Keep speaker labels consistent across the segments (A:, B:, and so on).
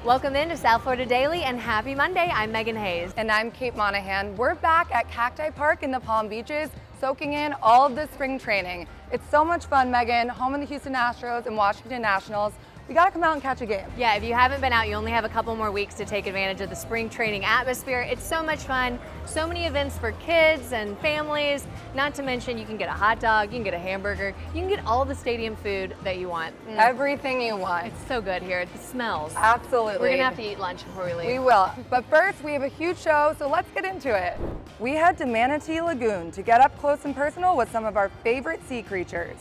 A: Welcome into South Florida Daily and happy Monday. I'm Megan Hayes.
B: And I'm Kate Monahan. We're back at Cacti Park in the Palm Beaches, soaking in all of the spring training. It's so much fun, Megan. Home of the Houston Astros and Washington Nationals. We gotta come out and catch a game.
A: Yeah, if you haven't been out, you only have a couple more weeks to take advantage of the spring training atmosphere. It's so much fun. So many events for kids and families. Not to mention, you can get a hot dog, you can get a hamburger, you can get all the stadium food that you want.
B: Everything you want.
A: It's so good here. It smells.
B: Absolutely.
A: We're gonna have to eat lunch before we leave.
B: We will. But first, we have a huge show, so let's get into it. We head to Manatee Lagoon to get up close and personal with some of our favorite sea creatures.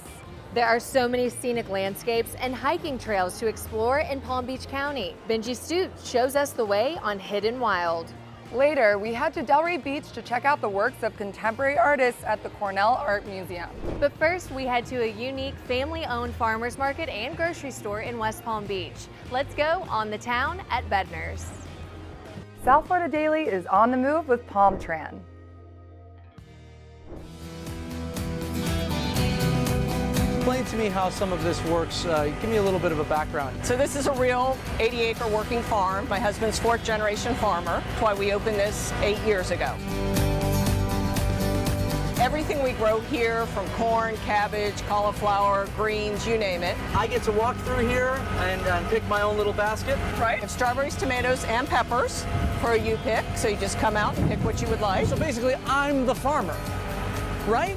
A: There are so many scenic landscapes and hiking trails to explore in Palm Beach County. Benji Stutes shows us the way on Hidden Wild.
B: Later, we head to Delray Beach to check out the works of contemporary artists at the Cornell Art Museum.
A: But first, we head to a unique family-owned farmers market and grocery store in West Palm Beach. Let's go on the town at Bednar's.
B: South Florida Daily is on the move with Palm Tran.
C: Explain to me how some of this works. Give me a little bit of a background.
D: So this is a real 80-acre working farm. My husband's fourth-generation farmer. That's why we opened this 8 years ago. Everything we grow here, from corn, cabbage, cauliflower, greens, you name it.
C: I get to walk through here and pick my own little basket.
D: Right. We have strawberries, tomatoes, and peppers for a you pick. So you just come out and pick what you would like.
C: So basically, I'm the farmer, right?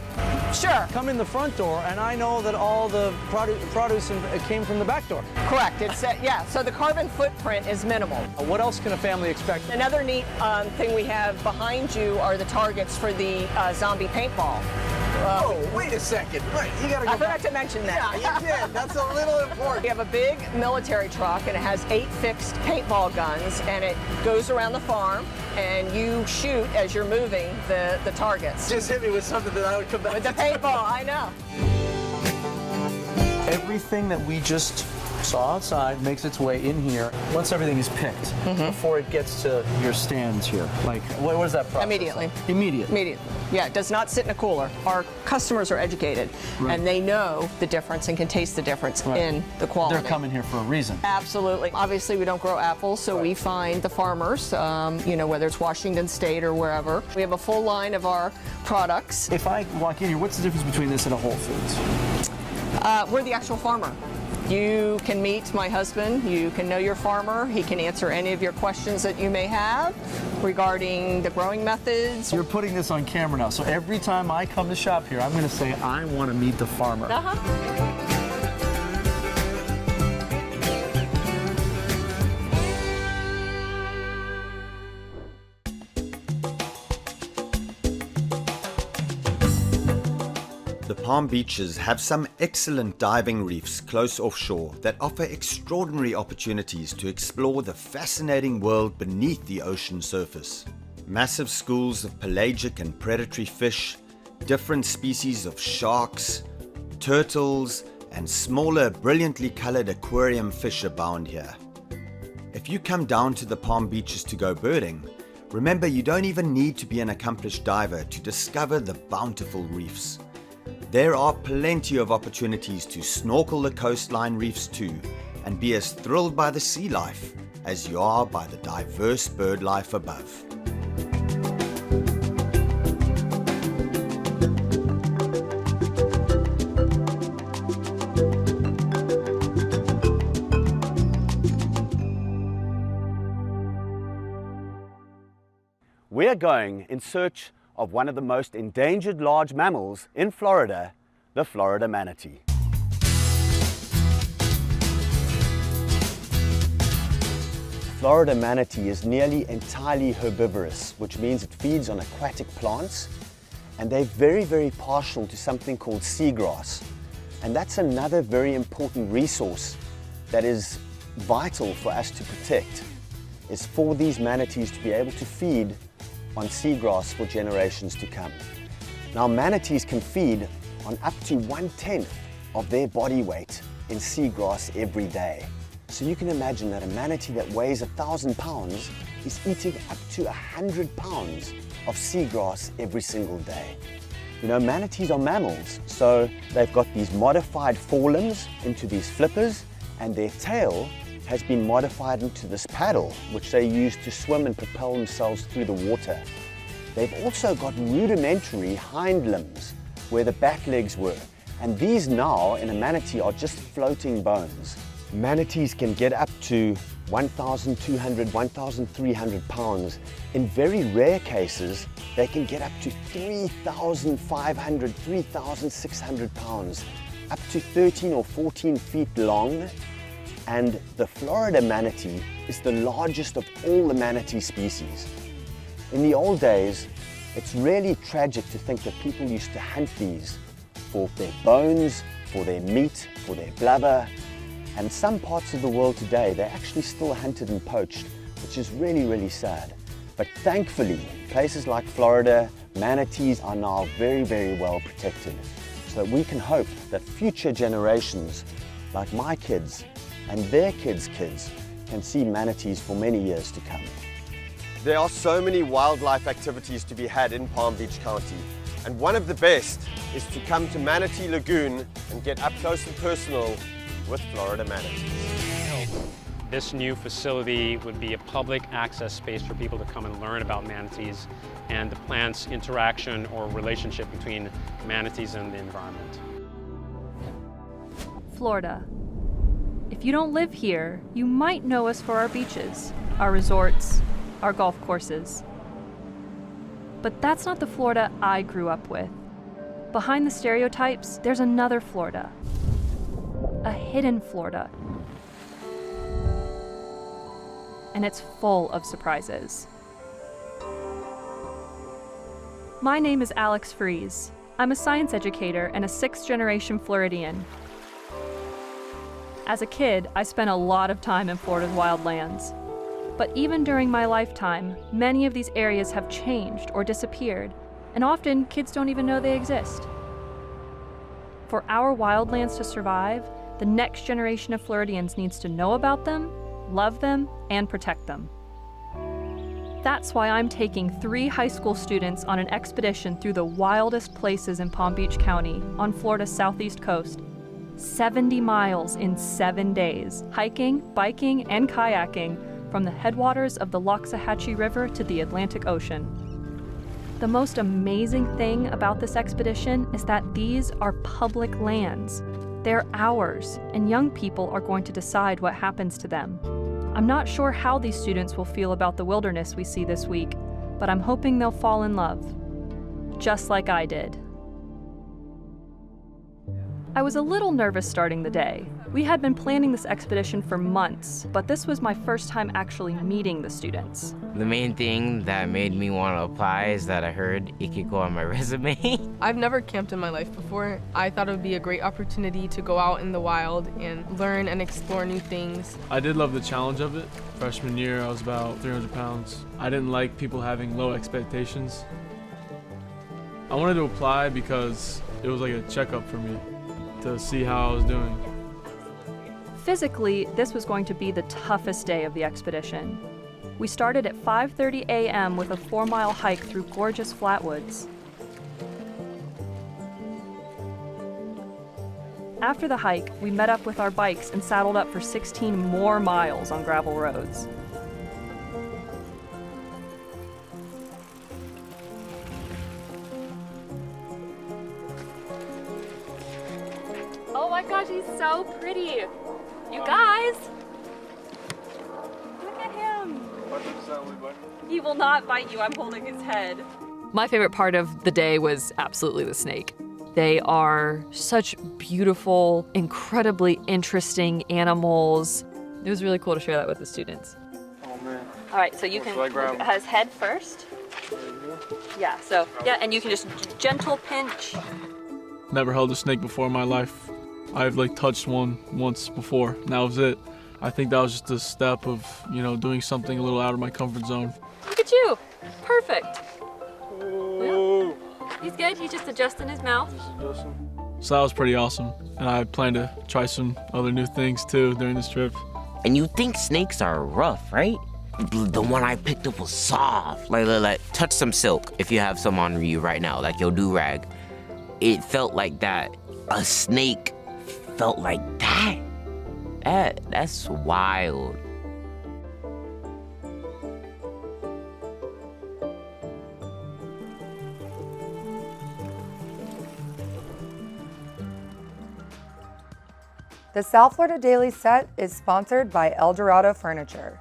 D: Sure.
C: Come in the front door, and I know that all the produce came from the back door.
D: Correct. It's yeah. So the carbon footprint is minimal.
C: What else can a family expect?
D: Another neat thing we have behind you are the targets for the zombie paintball.
C: Oh, wait a second. Right, you gotta go.
D: I forgot to mention that.
C: Yeah, you did. That's a little important.
D: We have a big military truck, and it has 8 fixed paintball guns, and it goes around the farm, and you shoot as you're moving the targets.
C: Just hit me with something that I would come back
D: With the paintball, I know.
C: Everything that we just saw outside makes its way in here once everything is picked before it gets to your stands here. Like, what is that process?
D: Immediately.
C: Like? Immediately.
D: Yeah, it does not sit in a cooler. Our customers are educated, and they know the difference and can taste the difference in the quality.
C: They're coming here for a reason.
D: Absolutely. Obviously, we don't grow apples, so we find the farmers, you know, whether it's Washington State or wherever. We have a full line of our products.
C: If I walk in here, what's the difference between this and a Whole Foods?
D: We're the actual farmer. You can meet my husband, you can know your farmer, he can answer any of your questions that you may have regarding the growing methods.
C: You're putting this on camera now, so every time I come to shop here, I'm going to say, I want to meet the farmer.
E: The Palm Beaches have some excellent diving reefs close offshore that offer extraordinary opportunities to explore the fascinating world beneath the ocean surface. Massive schools of pelagic and predatory fish, different species of sharks, turtles, and smaller, brilliantly colored aquarium fish abound here. If you come down to the Palm Beaches to go birding, remember you don't even need to be an accomplished diver to discover the bountiful reefs. There are plenty of opportunities to snorkel the coastline reefs too, and be as thrilled by the sea life as you are by the diverse bird life above.
F: We are going in search of one of the most endangered large mammals in Florida, the Florida manatee. Florida manatee is nearly entirely herbivorous, which means it feeds on aquatic plants, and they're very, very partial to something called seagrass. And that's another very important resource that is vital for us to protect, is for these manatees to be able to feed on seagrass for generations to come. Now, manatees can feed on up to 1/10 of their body weight in seagrass every day. So you can imagine that a manatee that weighs 1,000 pounds is eating up to 100 pounds of seagrass every single day. You know, manatees are mammals, so they've got these modified forelimbs into these flippers, and their tail has been modified into this paddle, which they use to swim and propel themselves through the water. They've also got rudimentary hind limbs where the back legs were, and these now in a manatee are just floating bones. Manatees can get up to 1,200, 1,300 pounds. In very rare cases, they can get up to 3,500, 3,600 pounds, up to 13 or 14 feet long. And the Florida manatee is the largest of all the manatee species. In the old days, it's really tragic to think that people used to hunt these for their bones, for their meat, for their blubber. And some parts of the world today, they're actually still hunted and poached, which is really, really sad. But thankfully, places like Florida, manatees are now very, very well protected. So that we can hope that future generations, like my kids and their kids' kids, can see manatees for many years to come.
E: There are so many wildlife activities to be had in Palm Beach County, and one of the best is to come to Manatee Lagoon and get up close and personal with Florida manatees.
G: This new facility would be a public access space for people to come and learn about manatees and the plant's interaction or relationship between manatees and the environment.
H: Florida. If you don't live here, you might know us for our beaches, our resorts, our golf courses. But that's not the Florida I grew up with. Behind the stereotypes, there's another Florida. A hidden Florida. And it's full of surprises. My name is Alex Fries. I'm a science educator and a sixth-generation Floridian. As a kid, I spent a lot of time in Florida's wildlands. But even during my lifetime, many of these areas have changed or disappeared, and often kids don't even know they exist. For our wildlands to survive, the next generation of Floridians needs to know about them, love them, and protect them. That's why I'm taking 3 high school students on an expedition through the wildest places in Palm Beach County on Florida's southeast coast. 70 miles in 7 days, hiking, biking, and kayaking from the headwaters of the Loxahatchee River to the Atlantic Ocean. The most amazing thing about this expedition is that these are public lands. They're ours, and young people are going to decide what happens to them. I'm not sure how these students will feel about the wilderness we see this week, but I'm hoping they'll fall in love, just like I did. I was a little nervous starting the day. We had been planning this expedition for months, but this was my first time actually meeting the students.
I: The main thing that made me want to apply is that I heard it could go on my resume.
J: I've never camped in my life before. I thought it would be a great opportunity to go out in the wild and learn and explore new things.
K: I did love the challenge of it. Freshman year, I was about 300 pounds. I didn't like people having low expectations. I wanted to apply because it was like a checkup for me to see how I was doing.
H: Physically, this was going to be the toughest day of the expedition. We started at 5:30 a.m. with a 4-mile hike through gorgeous flatwoods. After the hike, we met up with our bikes and saddled up for 16 more miles on gravel roads.
L: Oh my gosh, he's so pretty. You guys. Look at him. He will not bite you. I'm holding his head.
M: My favorite part of the day was absolutely the snake. They are such beautiful, incredibly interesting animals. It was really cool to share that with the students.
L: Oh man. All right, so you can look at his head first. Yeah, so, yeah, and you can just gentle pinch.
K: Never held a snake before in my life. I've touched one once before, and that was it. I think that was just a step of, doing something a little out of my comfort zone.
L: Look at you. Perfect. Yeah. He's good. He's just adjusting his mouth.
K: So that was pretty awesome, and I plan to try some other new things too during this trip.
I: And you think snakes are rough, right? The one I picked up was soft. Like touch some silk if you have some on you right now, like your do-rag. It felt like that. A snake felt like that. That's wild.
B: The South Florida Daily set is sponsored by El Dorado Furniture.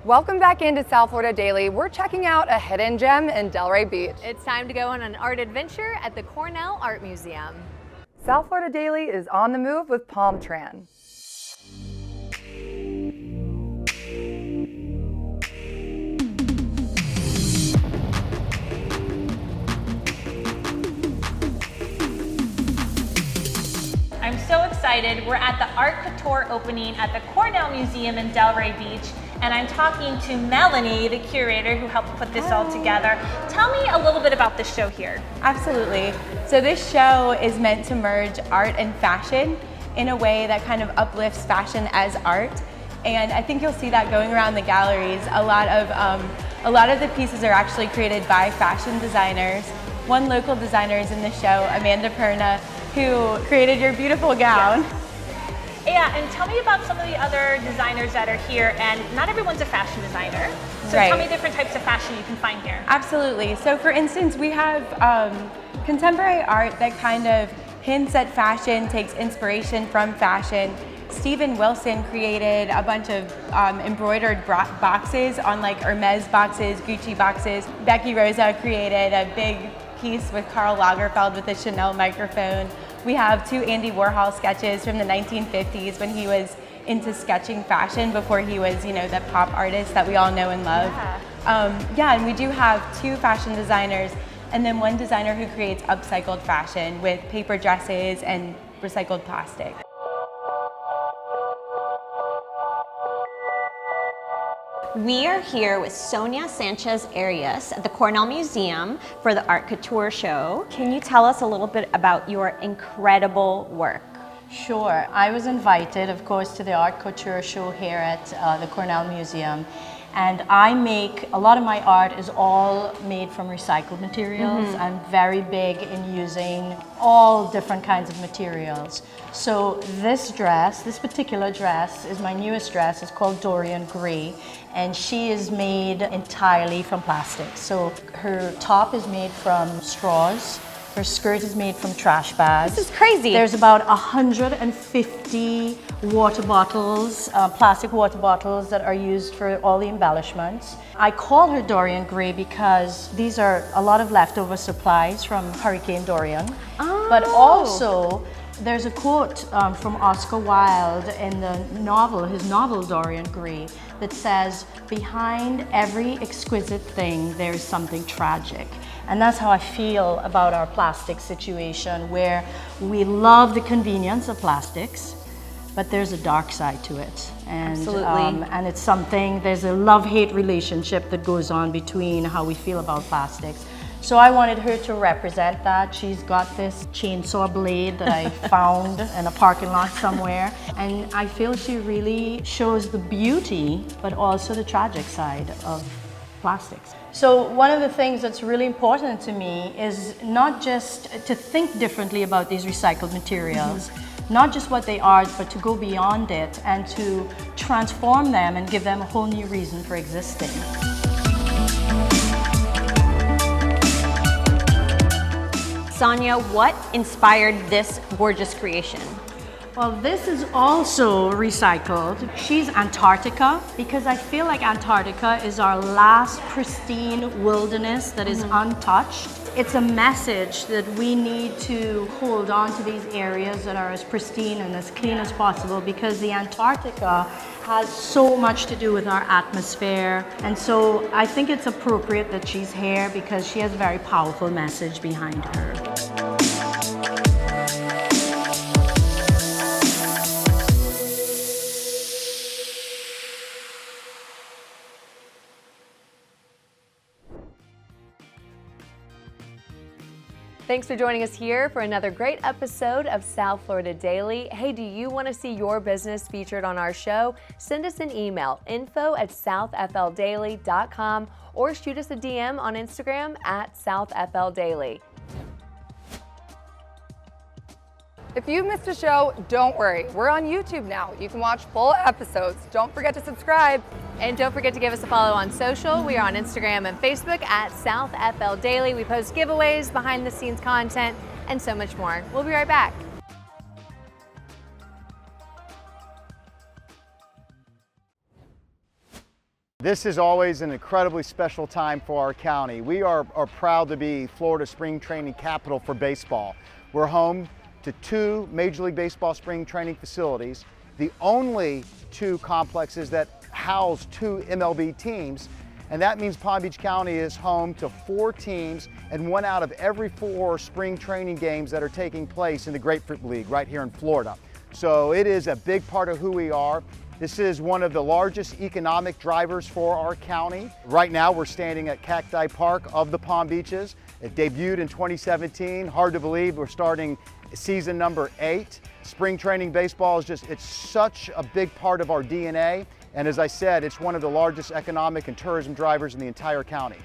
B: Welcome back into South Florida Daily. We're checking out a hidden gem in Delray Beach.
A: It's time to go on an art adventure at the Cornell Art Museum.
B: South Florida Daily is on the move with Palm Tran.
N: I'm so excited. We're at the Art Couture opening at the Cornell Museum in Delray Beach, and I'm talking to Melanie, the curator who helped put this all together. Tell me a little bit about the show here.
O: Absolutely. So this show is meant to merge art and fashion in a way that kind of uplifts fashion as art. And I think you'll see that going around the galleries. A lot of the pieces are actually created by fashion designers. One local designer is in the show, Amanda Perna, who created your beautiful gown.
N: Yeah, and tell me about some of the other designers that are here, and not everyone's a fashion designer. So
O: Right.
N: tell me different types of fashion you can find here.
O: Absolutely. So for instance, we have contemporary art that kind of hints at fashion, takes inspiration from fashion. Stephen Wilson created a bunch of embroidered boxes on like Hermes boxes, Gucci boxes. Becky Rosa created a big piece with Karl Lagerfeld with a Chanel microphone. We have 2 Andy Warhol sketches from the 1950s when he was into sketching fashion before he was, you know, the pop artist that we all know and love. And we do have 2 fashion designers and then 1 designer who creates upcycled fashion with paper dresses and recycled plastic.
P: We are here with Sonia Sanchez Arias at the Cornell Museum for the Art Couture show. Can you tell us a little bit about your incredible work?
Q: Sure. I was invited, of course, to the Art Couture show here at the Cornell Museum. And a lot of my art is all made from recycled materials. I'm very big in using all different kinds of materials. So this particular dress is my newest dress. It's called Dorian Gray, and she is made entirely from plastic. So her top is made from straws. Her skirt is made from trash bags.
P: This is crazy.
Q: There's about 150 water bottles, plastic water bottles that are used for all the embellishments. I call her Dorian Gray because these are a lot of leftover supplies from Hurricane Dorian.
P: Oh.
Q: But also, there's a quote from Oscar Wilde in the novel, his novel Dorian Gray, that says, "Behind every exquisite thing, there's something tragic." And that's how I feel about our plastic situation, where we love the convenience of plastics, but there's a dark side to it. And,
P: Absolutely.
Q: And it's something, there's a love-hate relationship that goes on between how we feel about plastics. So I wanted her to represent that. She's got this chainsaw blade that I found in a parking lot somewhere. And I feel she really shows the beauty, but also the tragic side of plastics. So one of the things that's really important to me is not just to think differently about these recycled materials, not just what they are, but to go beyond it and to transform them and give them a whole new reason for existing.
P: Sonia, what inspired this gorgeous creation?
Q: Well, this is also recycled. She's Antarctica, because I feel like Antarctica is our last pristine wilderness that is untouched. It's a message that we need to hold on to these areas that are as pristine and as clean as possible, because the Antarctica has so much to do with our atmosphere. And so I think it's appropriate that she's here because she has a very powerful message behind her.
A: Thanks for joining us here for another great episode of South Florida Daily. Hey, do you want to see your business featured on our show? Send us an email, info@southfldaily.com, or shoot us a DM on Instagram @SouthFLDaily.
B: If you missed a show, don't worry. We're on YouTube now. You can watch full episodes. Don't forget to subscribe.
A: And don't forget to give us a follow on social. We are on Instagram and Facebook @SouthFLDaily. We post giveaways, behind the scenes content, and so much more. We'll be right back.
R: This is always an incredibly special time for our county. We are proud to be Florida spring training capital for baseball. We're home to 2 Major League Baseball spring training facilities, the only 2 complexes that house 2 MLB teams, and that means Palm Beach County is home to 4 teams and 1 out of every 4 spring training games that are taking place in the Grapefruit League right here in Florida. So it is a big part of who we are. This is one of the largest economic drivers for our county. Right now we're standing at Cacti Park of the Palm Beaches. It debuted in 2017. Hard to believe we're starting season number 8. Spring training baseball is it's such a big part of our DNA. And as I said, it's one of the largest economic and tourism drivers in the entire county.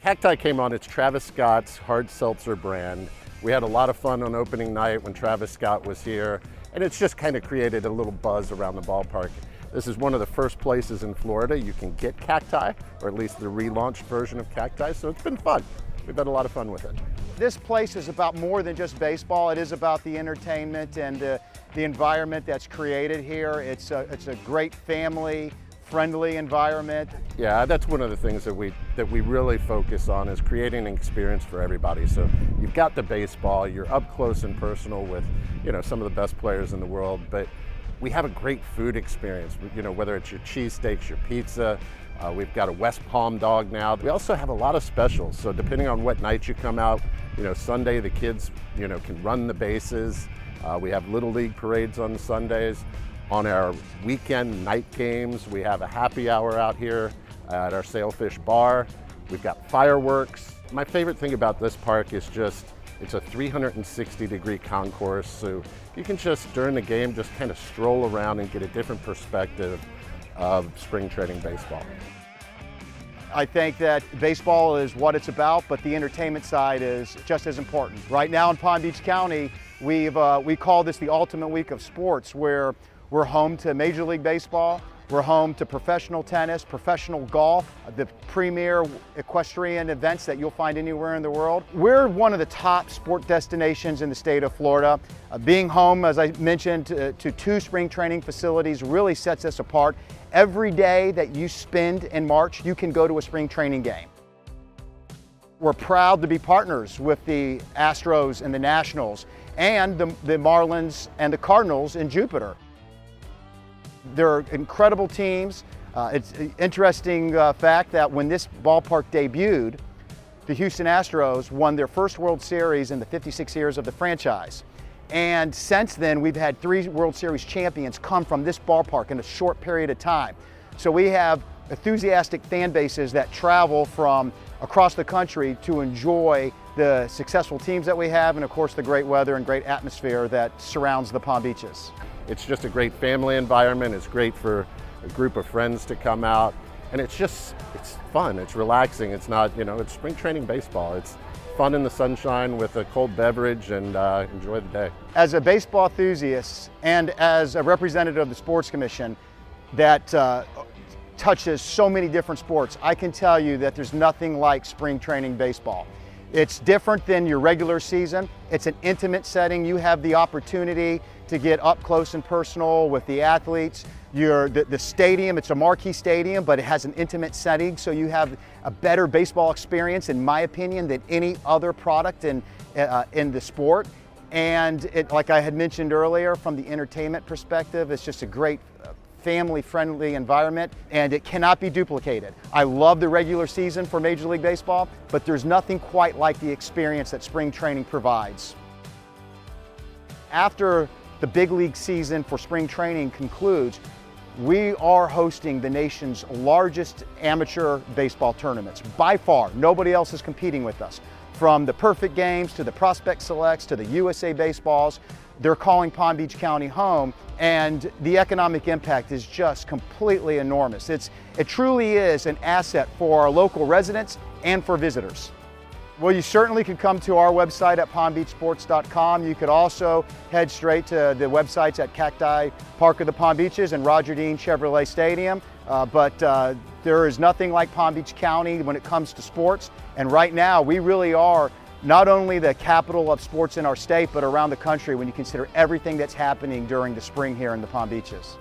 S: Cacti came on, it's Travis Scott's hard seltzer brand. We had a lot of fun on opening night when Travis Scott was here, and it's just kind of created a little buzz around the ballpark. This is one of the first places in Florida you can get cacti, or at least the relaunched version of cacti, so it's been fun. We've had a lot of fun with it.
R: This place is about more than just baseball. It is about the entertainment and the environment that's created here. It's a great family-friendly environment.
S: Yeah, that's one of the things that we really focus on is creating an experience for everybody. So you've got the baseball, you're up close and personal with, some of the best players in the world, but we have a great food experience, whether it's your cheesesteaks, your pizza. We've got a West Palm dog now. We also have a lot of specials. So depending on what night you come out, Sunday the kids, can run the bases. We have Little League parades on Sundays. On our weekend night games, we have a happy hour out here at our Sailfish Bar. We've got fireworks. My favorite thing about this park is it's a 360-degree concourse. So you can during the game, just kind of stroll around and get a different perspective of spring training baseball.
R: I think that baseball is what it's about, but the entertainment side is just as important. Right now in Palm Beach County, we call this the ultimate week of sports, where we're home to Major League Baseball, we're home to professional tennis, professional golf, the premier equestrian events that you'll find anywhere in the world. We're one of the top sport destinations in the state of Florida. Being home, as I mentioned, to 2 spring training facilities really sets us apart. Every day that you spend in March, you can go to a spring training game. We're proud to be partners with the Astros and the Nationals and the Marlins and the Cardinals in Jupiter. They're incredible teams. It's an interesting fact that when this ballpark debuted, the Houston Astros won their first World Series in the 56 years of the franchise. And since then, we've had 3 World Series champions come from this ballpark in a short period of time. So we have enthusiastic fan bases that travel from across the country to enjoy the successful teams that we have and, of course, the great weather and great atmosphere that surrounds the Palm Beaches.
S: It's just a great family environment. It's great for a group of friends to come out. And it's fun, it's relaxing. It's not, it's spring training baseball. It's fun in the sunshine with a cold beverage and enjoy the day.
R: As a baseball enthusiast and as a representative of the Sports Commission that touches so many different sports, I can tell you that there's nothing like spring training baseball. It's different than your regular season. It's an intimate setting. You have the opportunity to get up close and personal with the athletes. The stadium, it's a marquee stadium, but it has an intimate setting, so you have a better baseball experience, in my opinion, than any other product in the sport. And like I had mentioned earlier, from the entertainment perspective, it's just a great family-friendly environment, and it cannot be duplicated. I love the regular season for Major League Baseball, but there's nothing quite like the experience that spring training provides. After the big league season for spring training concludes, we are hosting the nation's largest amateur baseball tournaments. By far, nobody else is competing with us. From the Perfect Games to the Prospect Selects to the USA Baseballs, they're calling Palm Beach County home, and the economic impact is just completely enormous. It truly is an asset for our local residents and for visitors. Well, you certainly could come to our website at palmbeachsports.com. You could also head straight to the websites at Cacti Park of the Palm Beaches and Roger Dean Chevrolet Stadium. But there is nothing like Palm Beach County when it comes to sports. And right now, we really are not only the capital of sports in our state, but around the country when you consider everything that's happening during the spring here in the Palm Beaches.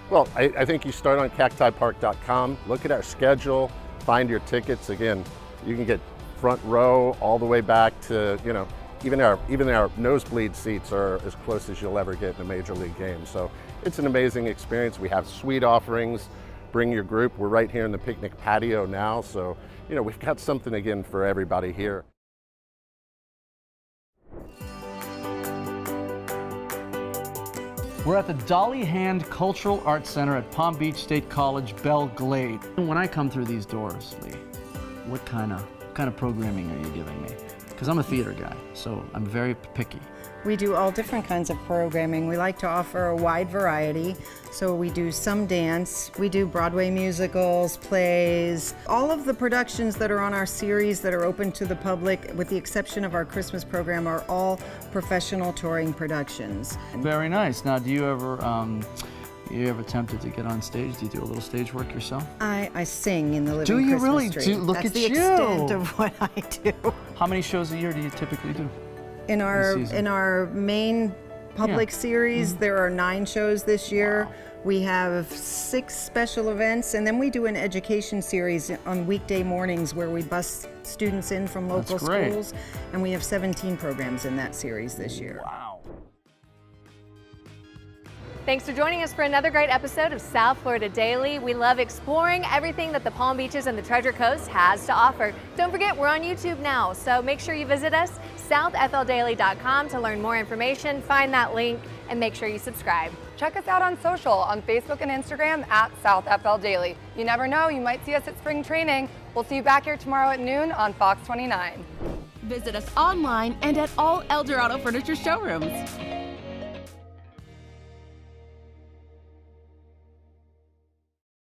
S: Well, I think you start on cactipark.com, look at our schedule, find your tickets. Again, you can get front row all the way back to, you know, even our nosebleed seats are as close as you'll ever get in a major league game. So it's an amazing experience. We have suite offerings. Bring your group. We're right here in the picnic patio now, so you know we've got something again for everybody here.
C: We're at the Dolly Hand Cultural Arts Center at Palm Beach State College, Belle Glade. When I come through these doors, Lee, what kind of programming are you giving me? Because I'm a theater guy, so I'm very picky.
T: We do all different kinds of programming. We like to offer a wide variety. So we do some dance, we do Broadway musicals, plays, all of the productions that are on our series that are open to the public, with the exception of our Christmas program, are all professional touring productions.
C: Very nice. Now, do you ever tempted to get on stage? Do you do a little stage work yourself?
T: I sing in the living
C: Do you
T: Christmas
C: really?
T: tree.
C: Look
T: That's
C: at
T: the
C: you.
T: extent of what I do.
C: How many shows a year do you typically do?
T: In our main public series, there are 9 shows this year. Wow. We have 6 special events, and then we do an education series on weekday mornings where we bus students in from local schools, and we have 17 programs in that series this year.
C: Wow.
A: Thanks for joining us for another great episode of South Florida Daily. We love exploring everything that the Palm Beaches and the Treasure Coast has to offer. Don't forget, we're on YouTube now, so make sure you visit us, southfldaily.com, to learn more information, find that link, and make sure you subscribe.
B: Check us out on social, on Facebook and Instagram at SouthFLDaily. You never know, you might see us at spring training. We'll see you back here tomorrow at noon on Fox 29.
U: Visit us online and at all Eldorado Furniture showrooms.